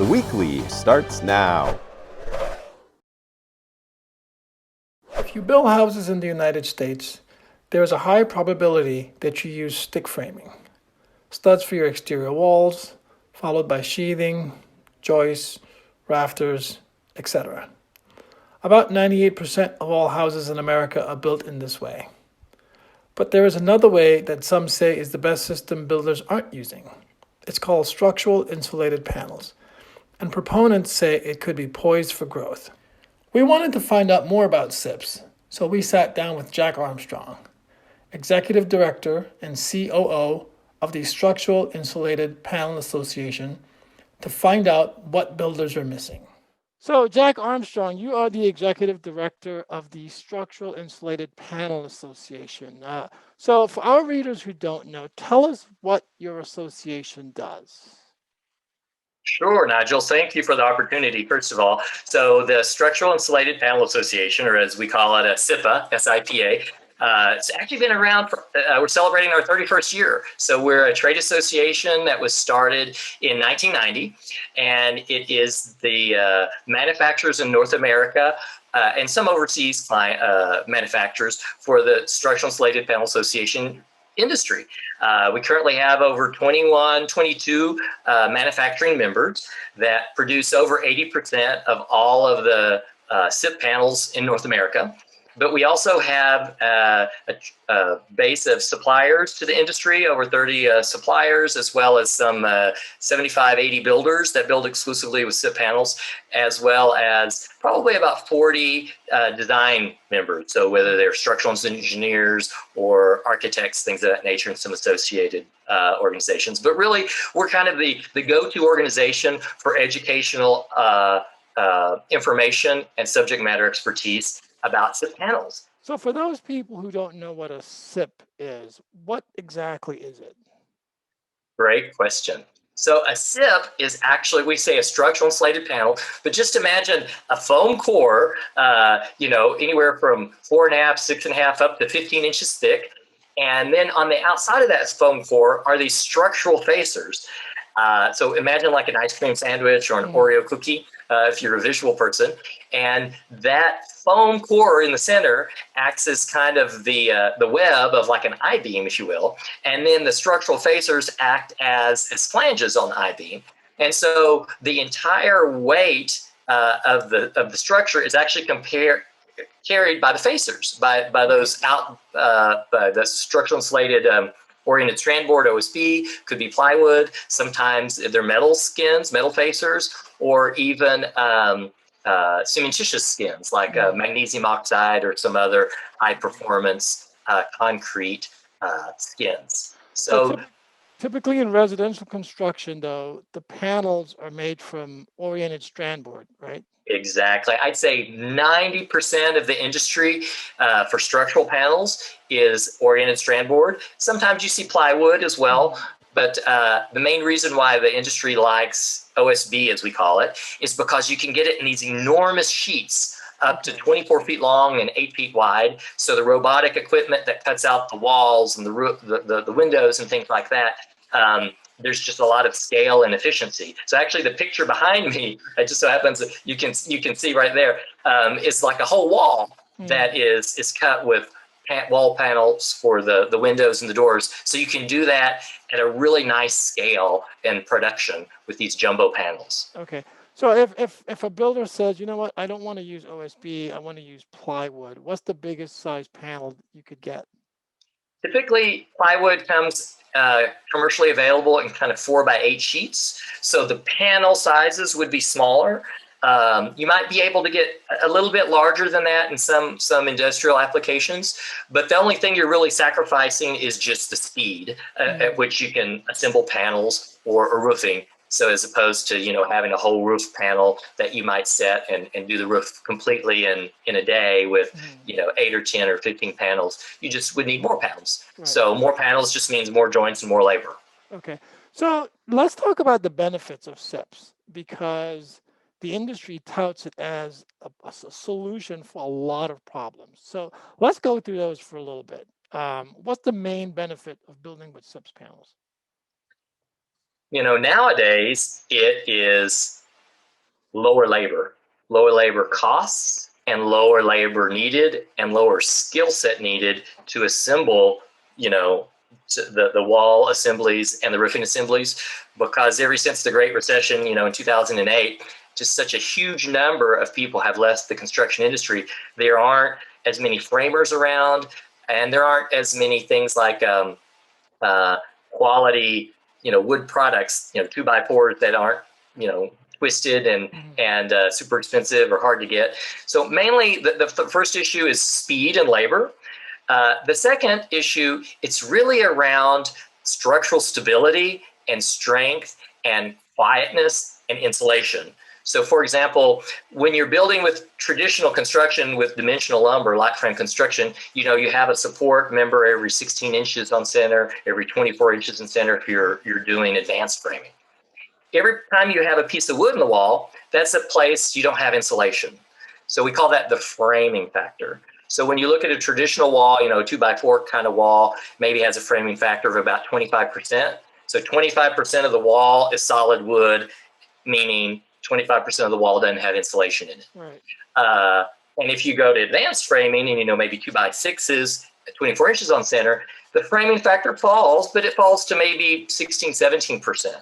The Weekly starts now. If you build houses in the United States, there is a high probability that you use stick framing. Studs for your exterior walls, followed by sheathing, joists, rafters, etc. About 98% of all houses in America are built in this way. But there is another way that some say is the best system builders aren't using. It's called structural insulated panels, and proponents say it could be poised for growth. We wanted to find out more about SIPs, so we sat down with Jack Armstrong, Executive Director and COO of the Structural Insulated Panel Association, to find out what builders are missing. So, Jack Armstrong, you are the Executive Director of the Structural Insulated Panel Association. So, for our readers who don't know, tell us what your association does. Sure, Nigel. Thank you for the opportunity, first of all. So the Structural Insulated Panel Association, or as we call it, a SIPA, S-I-P-A, it's actually been around for, we're celebrating our 31st year. So we're a trade association that was started in 1990, and it is the manufacturers in North America and some overseas client manufacturers for the Structural Insulated Panel Association industry. We currently have over 22 manufacturing members that produce over 80% of all of the SIP panels in North America. But we also have a base of suppliers to the industry, over 30 suppliers, as well as some 75, 80 builders that build exclusively with SIP panels, as well as probably about 40 design members. So whether they're structural engineers or architects, things of that nature, and some associated organizations. But really, we're kind of the go-to organization for educational information and subject matter expertise about SIP panels. So for those people who don't know what a SIP is, what exactly is it? Great question. So a SIP is actually, we say a structural insulated panel, but just imagine a foam core, anywhere from 4.5, 6.5 up to 15 inches thick. And then on the outside of that foam core are these structural facers. So imagine like an ice cream sandwich or an Oreo cookie, if you're a visual person. And that foam core in the center acts as kind of the web of like an I-beam, if you will. And then the structural facers act as flanges on the I-beam. And so the entire weight of the structure is actually carried by the facers, by those by the structural insulated oriented strand board, OSB, could be plywood. Sometimes they're metal skins, metal facers, or even cementitious skins like magnesium oxide or some other high performance concrete skins. So typically in residential construction, though, the panels are made from oriented strand board, right? Exactly. I'd say 90% of the industry for structural panels is oriented strand board. Sometimes you see plywood as well, but the main reason why the industry likes OSB, as we call it, is because you can get it in these enormous sheets up to 24 feet long and 8 feet wide. So the robotic equipment that cuts out the walls and the windows and things like that, there's just a lot of scale and efficiency. So actually the picture behind me, it just so happens that you can see right there, is like a whole wall that is cut with wall panels for the windows and the doors. So you can do that at a really nice scale and production with these jumbo panels. Okay. So if a builder says, you know what, I don't want to use OSB, I want to use plywood, what's the biggest size panel you could get? Typically, plywood comes commercially available in kind of 4x8 sheets. So the panel sizes would be smaller. You might be able to get a little bit larger than that in some industrial applications, but the only thing you're really sacrificing is just the speed at which you can assemble panels or roofing. So as opposed to, having a whole roof panel that you might set and do the roof completely in a day with, 8 or 10 or 15 panels, you just would need more panels. Right. So more panels just means more joints and more labor. Okay. So let's talk about the benefits of SIPs, because the industry touts it as a solution for a lot of problems. So let's go through those for a little bit. What's the main benefit of building with SIPs panels? Nowadays it is lower labor costs, and lower labor needed, and lower skill set needed to assemble, the wall assemblies and the roofing assemblies, because ever since the Great Recession, in 2008, just such a huge number of people have left the construction industry. There aren't as many framers around, and there aren't as many things like quality, wood products, 2x4s that aren't, twisted and super expensive or hard to get. So mainly the first issue is speed and labor. The second issue, it's really around structural stability and strength and quietness and insulation. So for example, when you're building with traditional construction with dimensional lumber, light frame construction, you have a support member every 16 inches on center, every 24 inches in center if you're doing advanced framing. Every time you have a piece of wood in the wall, that's a place you don't have insulation. So we call that the framing factor. So when you look at a traditional wall, 2x4 kind of wall, maybe has a framing factor of about 25%. So 25% of the wall is solid wood, meaning 25% of the wall doesn't have insulation in it. Right. And if you go to advanced framing and, maybe 2x6s, 24 inches on center, the framing factor falls, but it falls to maybe 16, 17%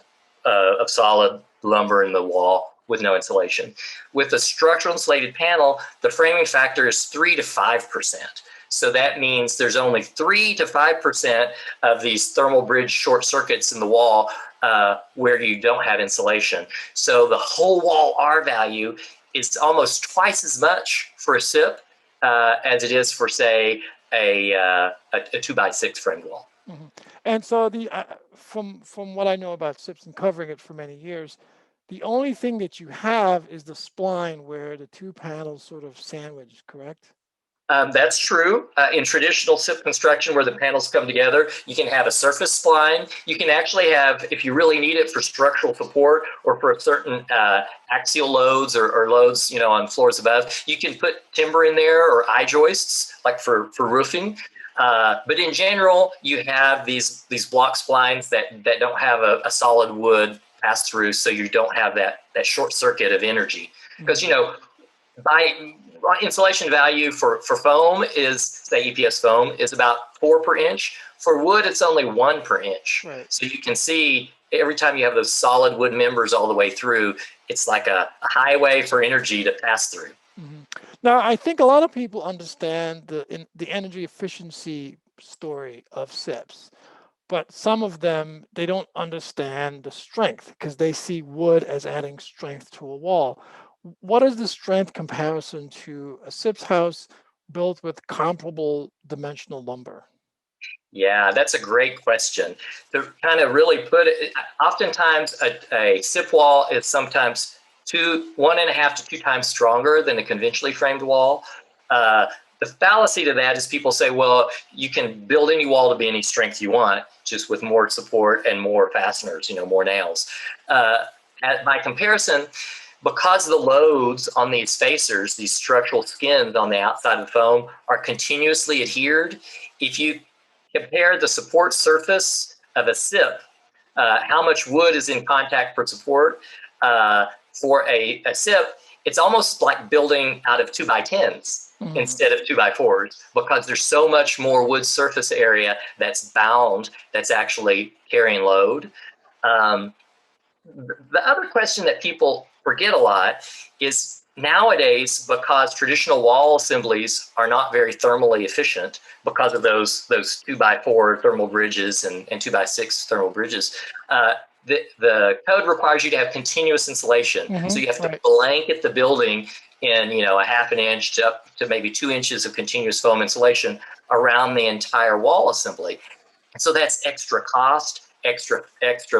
of solid lumber in the wall with no insulation. With a structural insulated panel, the framing factor is 3 to 5%. So that means there's only 3 to 5% of these thermal bridge short circuits in the wall where you don't have insulation. So the whole wall R value is almost twice as much for a SIP as it is for, say, a 2x6 framed wall. Mm-hmm. And so from what I know about SIPs and covering it for many years, the only thing that you have is the spline where the two panels sort of sandwich, correct? That's true. In traditional SIP construction where the panels come together, you can have a surface spline. You can actually have, if you really need it for structural support or for certain axial loads or loads, on floors above, you can put timber in there or I-joists like for roofing. But in general, you have these block splines that don't have a solid wood pass through, so you don't have that short circuit of energy. Because, by insulation value for foam is, say, EPS foam is about 4 per inch. For wood, it's only 1 per inch. Right. So you can see every time you have those solid wood members all the way through, it's like a highway for energy to pass through. Mm-hmm. Now, I think a lot of people understand the energy efficiency story of SIPs, but some of them, they don't understand the strength because they see wood as adding strength to a wall. What is the strength comparison to a SIPs house built with comparable dimensional lumber? Yeah, that's a great question. To kind of really put it, oftentimes a SIP wall is sometimes 1.5 to 2 times stronger than a conventionally framed wall. The fallacy to that is people say, well, you can build any wall to be any strength you want, just with more support and more fasteners, more nails. By comparison, because the loads on these spacers, these structural skins on the outside of the foam, are continuously adhered, if you compare the support surface of a SIP, how much wood is in contact for support, for a SIP, it's almost like building out of 2x10s instead of 2x4s, because there's so much more wood surface area that's bound, that's actually carrying load. The other question that people forget a lot is nowadays, because traditional wall assemblies are not very thermally efficient because of those 2x4 thermal bridges and 2x6 thermal bridges, the code requires you to have continuous insulation. Mm-hmm. So you have to Right. blanket the building in, a half an inch to up to maybe 2 inches of continuous foam insulation around the entire wall assembly. So that's extra cost, extra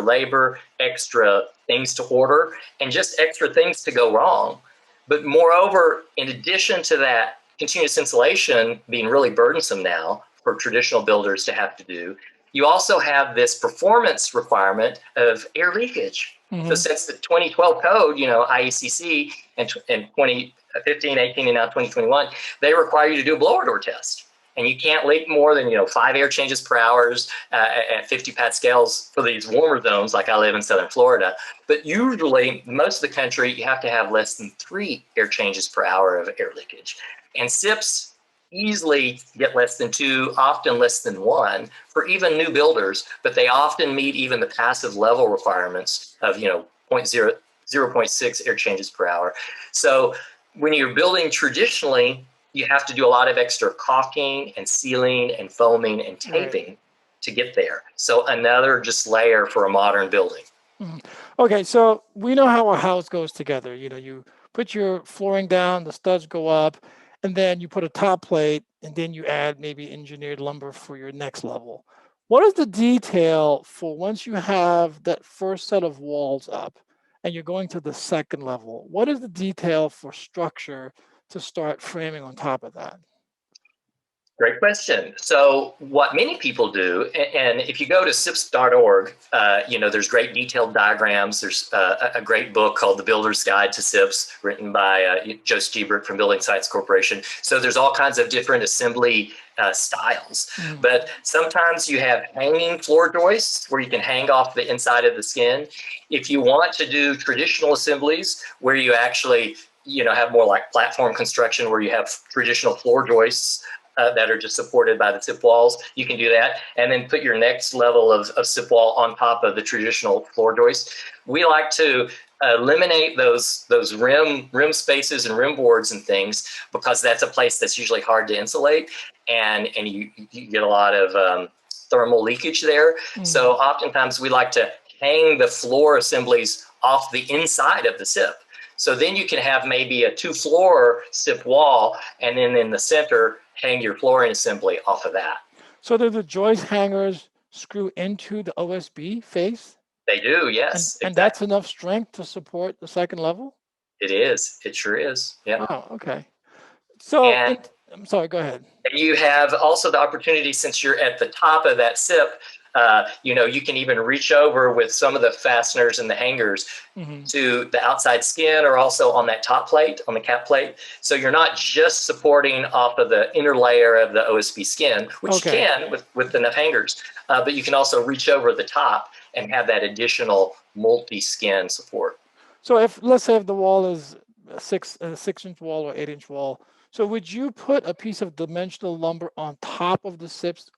labor, extra things to order, and just extra things to go wrong. But moreover, in addition to that continuous insulation being really burdensome now for traditional builders to have to do, you also have this performance requirement of air leakage. Mm-hmm. So since the 2012 code, IECC and 2015, 18, and now 2021, they require you to do a blower door test. And you can't leak more than 5 air changes per hour at 50 pascals for these warmer zones, like I live in southern Florida. But usually, most of the country, you have to have less than 3 air changes per hour of air leakage. And SIPs easily get less than 2, often less than 1 for even new builders, but they often meet even the passive level requirements of 0.6 air changes per hour. So when you're building traditionally, you have to do a lot of extra caulking and sealing and foaming and taping to get there. So another just layer for a modern building. Okay, so we know how a house goes together. You put your flooring down, the studs go up, and then you put a top plate, and then you add maybe engineered lumber for your next level. What is the detail for once you have that first set of walls up and you're going to the second level? What is the detail for structure to start framing on top of that? Great question. So what many people do, and if you go to SIPS.org, there's great detailed diagrams. There's a great book called The Builder's Guide to SIPs, written by Joe Stiebert from Building Science Corporation. So there's all kinds of different assembly styles. But sometimes you have hanging floor joists where you can hang off the inside of the skin. If you want to do traditional assemblies where you actually have more like platform construction where you have traditional floor joists that are just supported by the SIP walls, you can do that. And then put your next level of SIP wall on top of the traditional floor joist. We like to eliminate those rim spaces and rim boards and things, because that's a place that's usually hard to insulate, and you get a lot of thermal leakage there. So oftentimes we like to hang the floor assemblies off the inside of the SIP. So then you can have maybe a 2-floor SIP wall, and then in the center, hang your flooring assembly off of that. So do the joist hangers screw into the OSB face? They do, yes. And that's enough strength to support the second level? It is. It sure is. Yeah. Wow, okay. So, I'm sorry, go ahead. You have also the opportunity, since you're at the top of that SIP, you can even reach over with some of the fasteners and the hangers to the outside skin, or also on that top plate, on the cap plate. So you're not just supporting off of the inner layer of the OSB skin, which you can with enough hangers, but you can also reach over the top and have that additional multi-skin support. So let's say if the wall is a 6-inch wall or 8-inch wall, so would you put a piece of dimensional lumber on top of the SIPs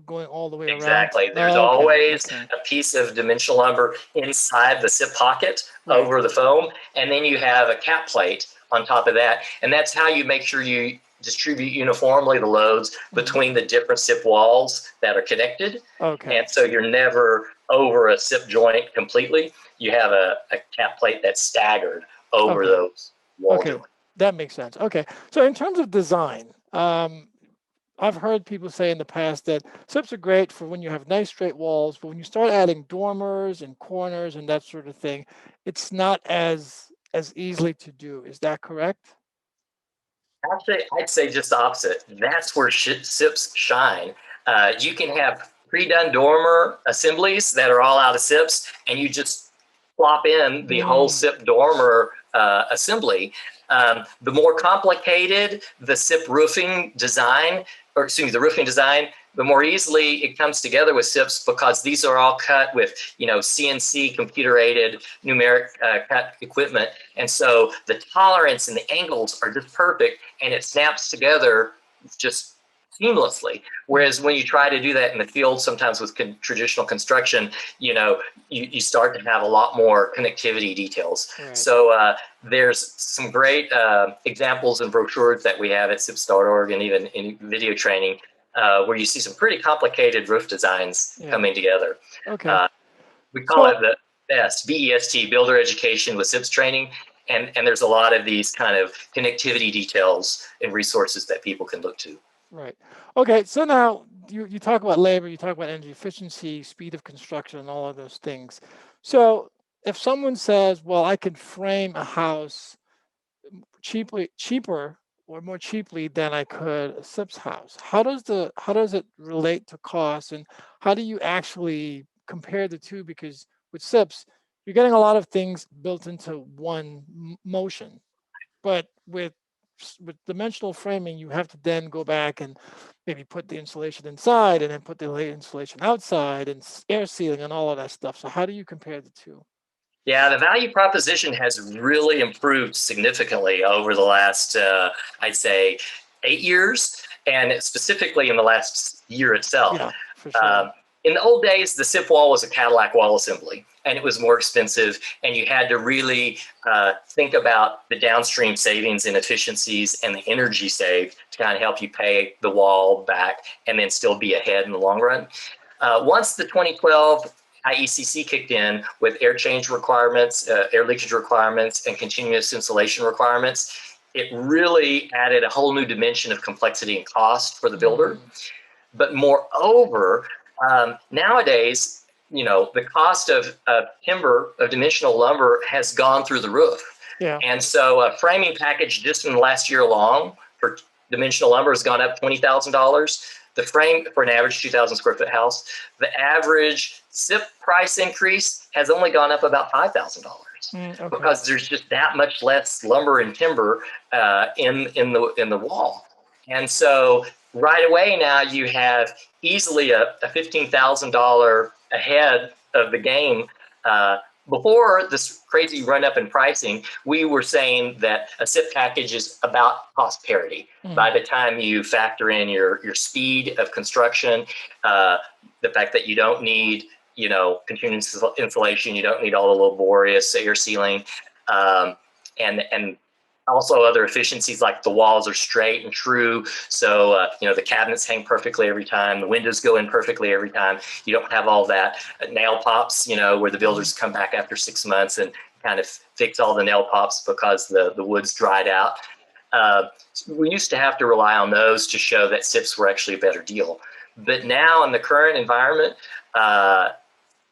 going all the way around? Exactly. There's always a piece of dimensional lumber inside the SIP pocket over the foam, and then you have a cap plate on top of that. And that's how you make sure you distribute uniformly the loads between the different SIP walls that are connected. And so you're never over a SIP joint completely. You have a cap plate that's staggered over those wall joints. That makes sense. Okay. So in terms of design, I've heard people say in the past that SIPs are great for when you have nice straight walls, but when you start adding dormers and corners and that sort of thing, it's not as easily to do. Is that correct? Actually, I'd say just the opposite. That's where SIPs shine. You can have pre-done dormer assemblies that are all out of SIPs, and you just plop in the whole SIP dormer assembly. The more complicated the SIP roofing design, the roofing design, the more easily it comes together with SIPs, because these are all cut with, CNC computer-aided numeric cut equipment. And so the tolerance and the angles are just perfect, and it snaps together just seamlessly. Whereas when you try to do that in the field, sometimes with traditional construction, you start to have a lot more connectivity details. So there's some great examples and brochures that we have at SIPS.org, and even in video training, where you see some pretty complicated roof designs coming together. We call it the BEST, Builder Education with SIPS Training. And there's a lot of these kind of connectivity details and resources that people can look to. Right. Okay. So now you talk about labor, you talk about energy efficiency, speed of construction, and all of those things. So if someone says, well, I can frame a house cheaper or more cheaply than I could a SIPS house, how does it relate to cost, and how do you actually compare the two? Because with SIPs, you're getting a lot of things built into one motion, but with with dimensional framing, you have to then go back and maybe put the insulation inside and then put the insulation outside and air sealing and all of that stuff. So how do you compare the two? Yeah, the value proposition has really improved significantly over the last, I'd say, 8 years, and specifically in the last year itself. Yeah, for sure. In the old days, the SIP wall was a Cadillac wall assembly, and it was more expensive, and you had to really think about the downstream savings and efficiencies and the energy saved to kind of help you pay the wall back and then still be ahead in the long run. Once the 2012 IECC kicked in with air change requirements, air leakage requirements, and continuous insulation requirements, it really added a whole new dimension of complexity and cost for the builder. But moreover, nowadays, the cost of timber, of dimensional lumber, has gone through the roof. Yeah. And so a framing package just in the last year alone for dimensional lumber has gone up $20,000. The frame for an average 2,000 square foot house, the average SIP price increase has only gone up about $5,000 because there's just that much less lumber and timber in the wall. And so right away now you have easily a $15,000 ahead of the game. Before this crazy run up in pricing, we were saying that a SIP package is about cost parity. By the time you factor in your speed of construction, the fact that you don't need, continuous insulation, you don't need all the laborious air sealing, and also other efficiencies like the walls are straight and true. So, the cabinets hang perfectly every time. The windows go in perfectly every time. You don't have all that nail pops, where the builders come back after 6 months and kind of fix all the nail pops because the wood's dried out. We used to have to rely on those to show that SIPs were actually a better deal. But now in the current environment,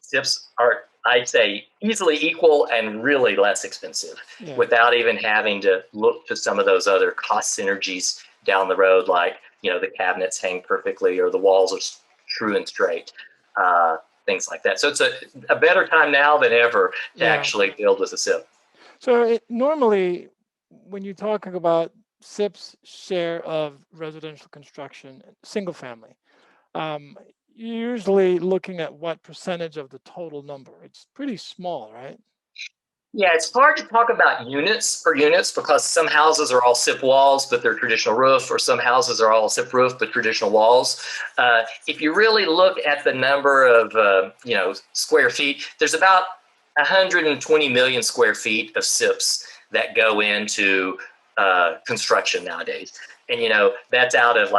SIPs are, I'd say, easily equal and really less expensive without even having to look to some of those other cost synergies down the road, like, the cabinets hang perfectly or the walls are true and straight, things like that. So it's a better time now than ever to actually build with a SIP. So normally when you're talking about SIP's share of residential construction, single family, you're usually looking at what percentage of the total number? It's pretty small, right? Yeah, it's hard to talk about units per units because some houses are all SIP walls, but they're traditional roof, or some houses are all SIP roof, but traditional walls. If you really look at the number of, square feet, there's about 120 million square feet of SIPs that go into construction nowadays. And, that's out of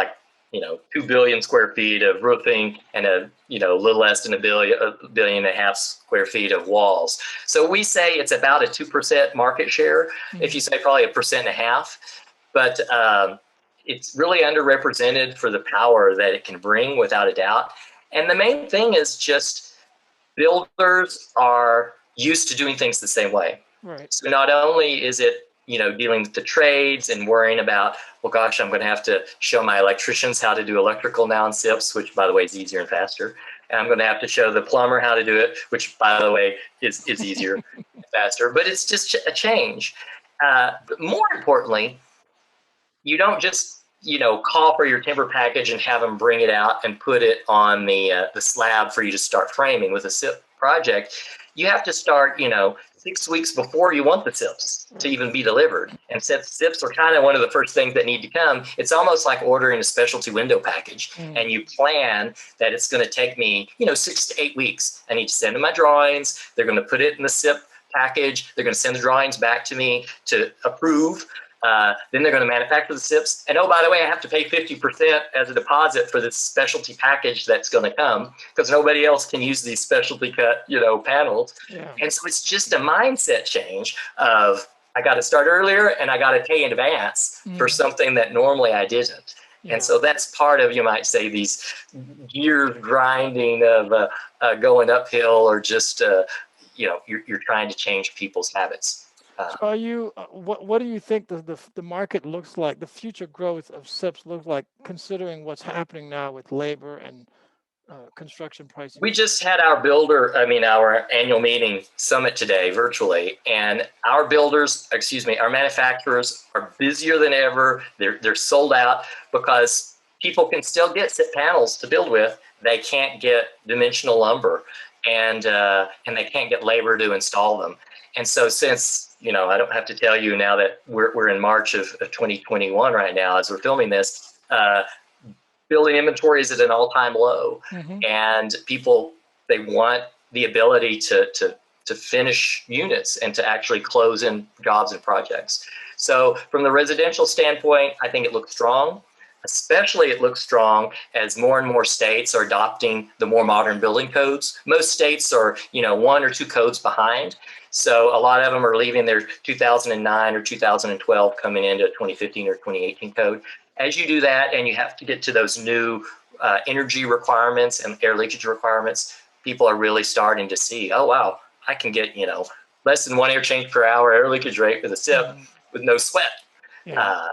2 billion square feet of roofing and a little less than a billion and a half square feet of walls. So we say it's about a 2% market share. If you say probably 1.5%, but it's really underrepresented for the power that it can bring, without a doubt. And the main thing is just builders are used to doing things the same way. Right. So not only is it dealing with the trades and worrying about, well, gosh, I'm going to have to show my electricians how to do electrical now in SIPs, which, by the way, is easier and faster. And I'm going to have to show the plumber how to do it, which, by the way, is easier and faster. But it's just a change. But more importantly, you don't just call for your timber package and have them bring it out and put it on the slab for you to start framing with a SIP project. You have to start, 6 weeks before you want the SIPs to even be delivered. And since SIPs are kind of one of the first things that need to come, it's almost like ordering a specialty window package. And you plan that it's going to take me, 6 to 8 weeks. I need to send them my drawings. They're going to put it in the SIP package. They're going to send the drawings back to me to approve. Then they're going to manufacture the SIPs. And oh, by the way, I have to pay 50% as a deposit for this specialty package that's going to come because nobody else can use these specialty cut, panels. Yeah. And so it's just a mindset change of I got to start earlier and I got to pay in advance for something that normally I didn't. Yeah. And so that's part of, you might say, these gears grinding of going uphill or just, you're trying to change people's habits. So are you? What do you think the market looks like? The future growth of SIPs looks like, considering what's happening now with labor and construction pricing? We just had our our annual meeting summit today virtually, and our our manufacturers are busier than ever. They're sold out because people can still get SIP panels to build with. They can't get dimensional lumber, and they can't get labor to install them. And so since, I don't have to tell you now that we're in March of 2021 right now as we're filming this, building inventory is at an all-time low, and people, they want the ability to finish units and to actually close in jobs and projects. So from the residential standpoint, I think it looks strong. Especially it looks strong as more and more states are adopting the more modern building codes. Most states are, one or two codes behind. So a lot of them are leaving their 2009 or 2012 coming into 2015 or 2018 code. As you do that, and you have to get to those new energy requirements and air leakage requirements, people are really starting to see, oh, wow, I can get, less than 1 air change per hour air leakage rate with a SIP with no sweat. Yeah.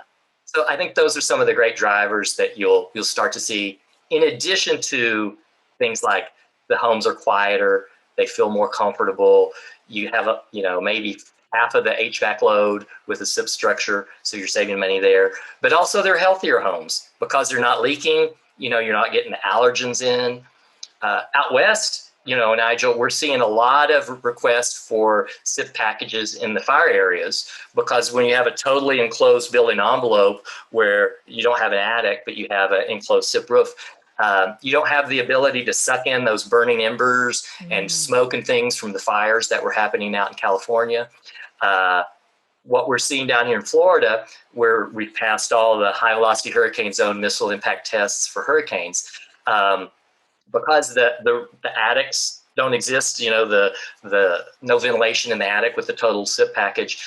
So I think those are some of the great drivers that you'll start to see, in addition to things like the homes are quieter, they feel more comfortable. You have maybe half of the HVAC load with a SIP structure, so you're saving money there. But also they're healthier homes because they're not leaking. You're not getting the allergens in. Out west, Nigel, we're seeing a lot of requests for SIP packages in the fire areas, because when you have a totally enclosed building envelope where you don't have an attic, but you have an enclosed SIP roof, you don't have the ability to suck in those burning embers and smoke and things from the fires that were happening out in California. What we're seeing down here in Florida, where we've passed all the high velocity hurricane zone missile impact tests for hurricanes, because the attics don't exist, the no ventilation in the attic with the total SIP package.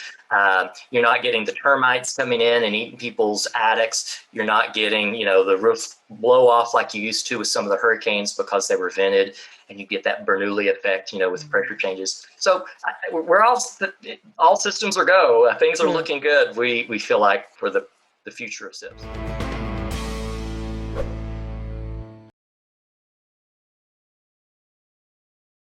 You're not getting the termites coming in and eating people's attics. You're not getting, the roof blow off like you used to with some of the hurricanes because they were vented, and you get that Bernoulli effect, with pressure changes. So we're all systems are go. Things are looking good. We feel like for the future of SIPs.